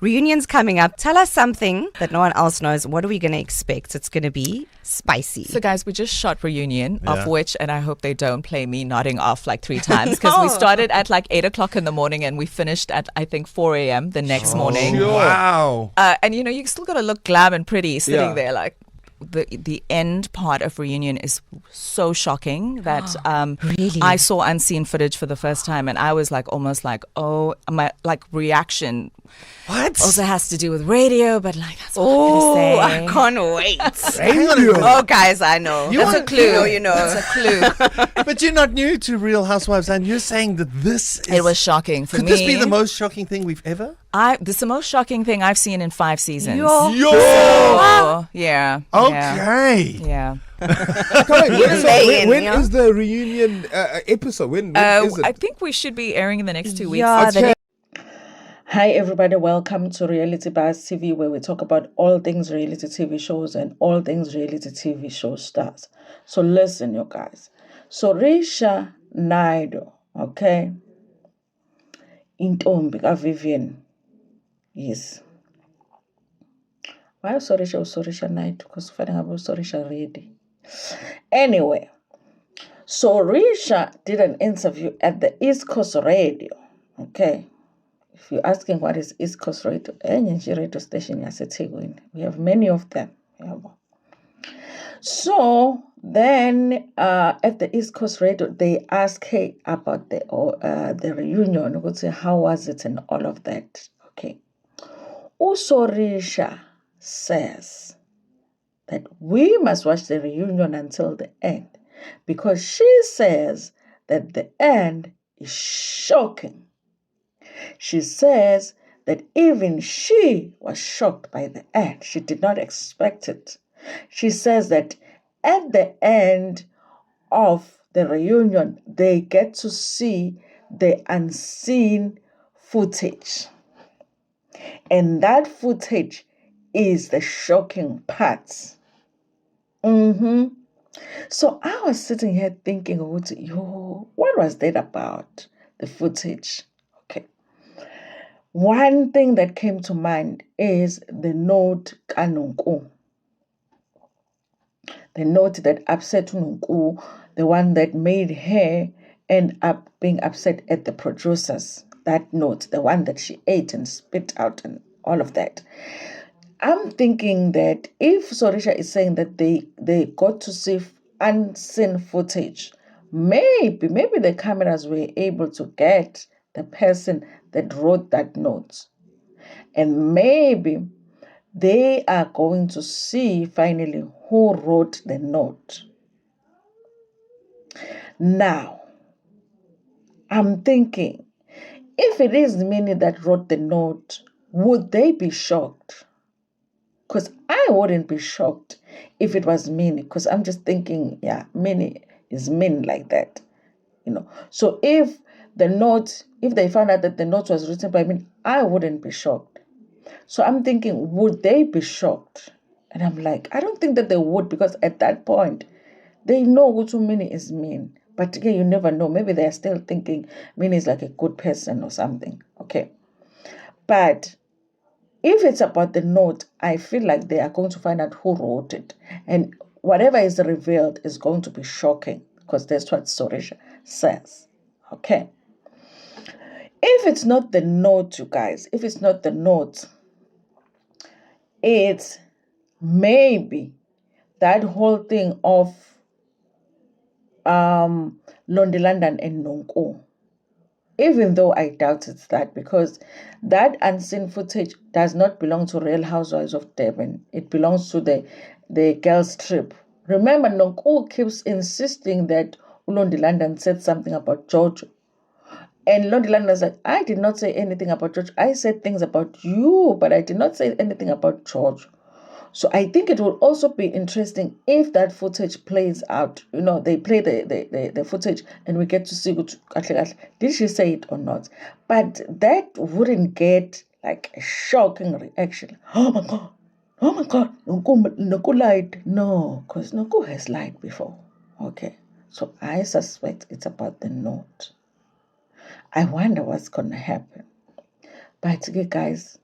Reunion's coming up. Tell us something that no one else knows. What are we going to expect? It's going to be spicy. So, guys, we just shot Reunion, of which, and I hope they don't play me nodding off like 3 times, because we started at like 8 o'clock in the morning and we finished at, I think, 4 a.m. the next morning. Sure. Wow. And, you still got to look glam and pretty sitting there like. The end part of Reunion is so shocking that really? I saw unseen footage for the first time, and I was like almost like, oh, my reaction. What? Also has to do with radio, but like that's what I'm gonna say. I can't wait. Hang on a minute. Oh, guys, I know. You That's want- a clue. You know. It's a clue. But you're not new to Real Housewives, and you're saying that this is... It was shocking for Could me. this be the most shocking thing we've ever? This is the most shocking thing I've seen in 5 seasons. Yo! Oh, yeah. Okay. Yeah. When is the reunion episode? When is it? I think we should be airing in the next 2 weeks. Yeah, Okay. Hi, everybody. Welcome to Reality Buzz TV, where we talk about all things reality TV shows and all things reality TV show stars. So listen, you guys. So Risha Naidu, okay? Intombi Vivian. Yes. Why Sorisha Naidu? Because finding about Sorisha ready. Anyway, so Risha did an interview at the East Coast Radio, okay? If you're asking what is East Coast Radio, any radio station we have many of them. So then at the East Coast Radio, they asked her about the reunion. Would say how was it and all of that. Okay. Also, Risha says that we must watch the reunion until the end, because she says that the end is shocking. She says that even she was shocked by the end. She did not expect it. She says that at the end of the reunion, they get to see the unseen footage. And that footage is the shocking parts. So I was sitting here thinking, what was that about, the footage? Okay. One thing that came to mind is the note Kanunku. The note that upset Nunku, the one that made her end up being upset at the producers. That note, the one that she ate and spit out and all of that. I'm thinking that if Sorisha is saying that they got to see unseen footage, maybe the cameras were able to get the person that wrote that note. And maybe they are going to see finally who wrote the note. Now, I'm thinking, if it is Minnie that wrote the note, would they be shocked? Because I wouldn't be shocked if it was Minnie, because I'm just thinking, Minnie is mean like that. So if they found out that the note was written by Minnie, I wouldn't be shocked. So I'm thinking, would they be shocked? And I'm like, I don't think that they would, because at that point, they know Utu Minnie is mean. But again, you never know. Maybe they're still thinking Minnie is like a good person or something. Okay. But if it's about the note, I feel like they are going to find out who wrote it. And whatever is revealed is going to be shocking, because that's what Sorisha says. Okay. If it's not the note, you guys, it's maybe that whole thing of Londi London and Nonko. Even though I doubt it's that, because that unseen footage does not belong to Real Housewives of Durban. It belongs to the girls' trip. Remember, Nonko keeps insisting that Londi London said something about Jojo. And Londi London said, I did not say anything about Jojo. I said things about you, but I did not say anything about Jojo. So I think it will also be interesting if that footage plays out. They play the footage and we get to see, did she say it or not? But that wouldn't get like a shocking reaction. Oh my God, Nuku lied. No, because Nuku has lied before. Okay, so I suspect it's about the note. I wonder what's going to happen. But guys,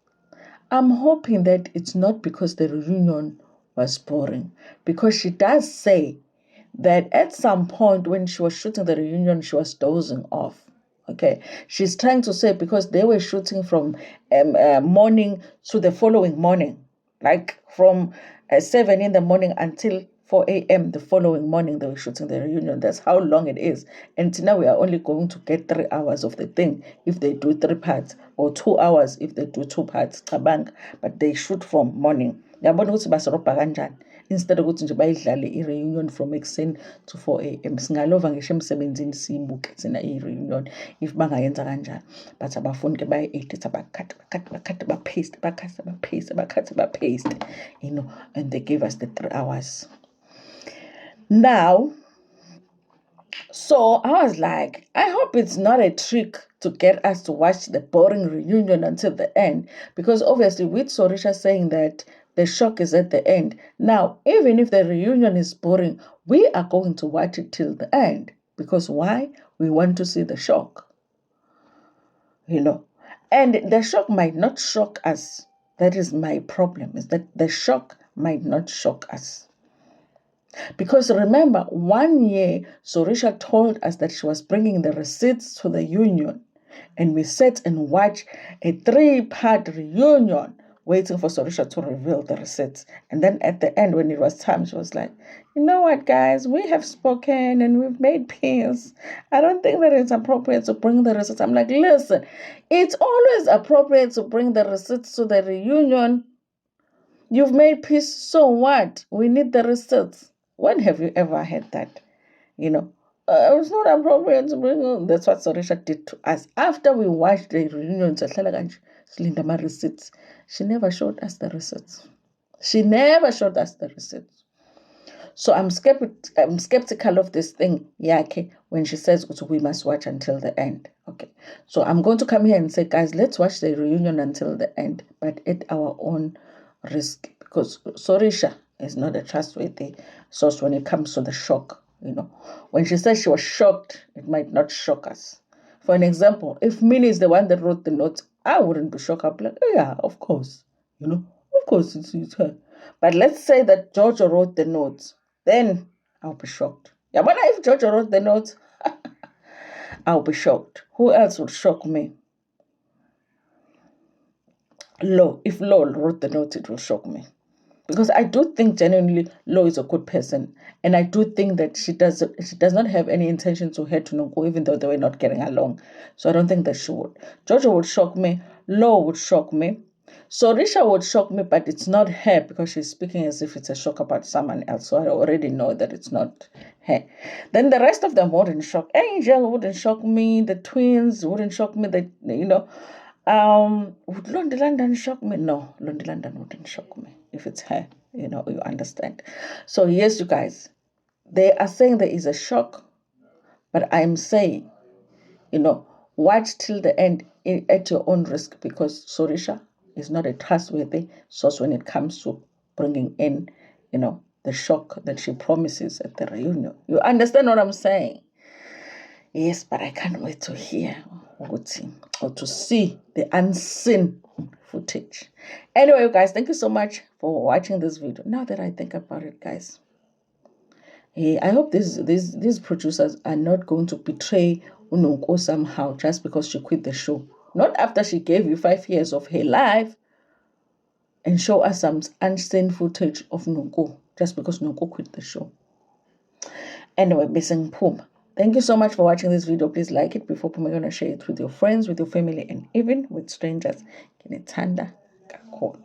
I'm hoping that it's not because the reunion was boring, because she does say that at some point when she was shooting the reunion, she was dozing off. Okay, she's trying to say because they were shooting from morning to the following morning, like from 7 in the morning until 4 a.m. the following morning they were shooting the reunion. That's how long it is. And now we are only going to get 3 hours of the thing if they do 3 parts, or 2 hours if they do 2 parts. But they shoot from morning. Instead of ukuthi nje bayidlale i-reunion from ekuseni to 4 a.m. Singalova ngisho emsebenzini siyibuke thina i-reunion if bangayenza kanjalo. But abafuni ke bayi-edit, bakhathi bapaste, you know, and they gave us the 3 hours. Now, so I was like, I hope it's not a trick to get us to watch the boring reunion until the end, because obviously with Sorisha saying that the shock is at the end. Now, even if the reunion is boring, we are going to watch it till the end. Because why? We want to see the shock. You know, and the shock might not shock us. That is my problem, is that the shock might not shock us. Because remember, 1 year, Sorisha told us that she was bringing the receipts to the union. And we sat and watched a 3-part reunion waiting for Sorisha to reveal the receipts. And then at the end, when it was time, she was like, you know what, guys, we have spoken and we've made peace. I don't think that it's appropriate to bring the receipts. I'm like, listen, it's always appropriate to bring the receipts to the reunion. You've made peace, so what? We need the receipts. When have you ever had that? You know, it's not appropriate to bring on. That's what Sorisha did to us. After we watched the reunion, receipts. She never showed us the receipts. She never showed us the receipts. So I'm skeptical of this thing, Yake, when she says we must watch until the end. Okay. So I'm going to come here and say, guys, let's watch the reunion until the end, but at our own risk. Because Sorisha is not a trustworthy source when it comes to the shock. You know, when she says she was shocked, it might not shock us. For an example, if Minnie is the one that wrote the notes, I wouldn't be shocked. I'd be like, oh, yeah, of course. You know, of course it's her. But let's say that Jojo wrote the notes, then I'll be shocked. Yeah, but if Jojo wrote the notes, I'll be shocked. Who else would shock me? Lo. If Lo wrote the notes, it will shock me. Because I do think genuinely Lo is a good person. And I do think that she does not have any intention to hurt Nonko, even though they were not getting along. So I don't think that she would. Jojo would shock me. Lo would shock me. Sorisha would shock me, but it's not her because she's speaking as if it's a shock about someone else. So I already know that it's not her. Then the rest of them wouldn't shock. Angel wouldn't shock me. The twins wouldn't shock me. Would Londi London shock me? No, Londi London wouldn't shock me if it's her. You know, you understand. So yes, you guys, they are saying there is a shock, but I'm saying, you know, watch till the end at your own risk, because Sorisha is not a trustworthy source when it comes to bringing in, you know, the shock that she promises at the reunion. You understand what I'm saying? Yes, but I can't wait to hear or to see the unseen footage. Anyway, you guys, thank you so much for watching this video. Now that I think about it, guys, I hope these producers are not going to betray Unonko somehow just because she quit the show. Not after she gave you 5 years of her life and show us some unseen footage of Nonko just because Nonko quit the show. Anyway, Beseng Pum. Thank you so much for watching this video. Please like it before you're going to share it with your friends, with your family, and even with strangers. Kinetanda kakho.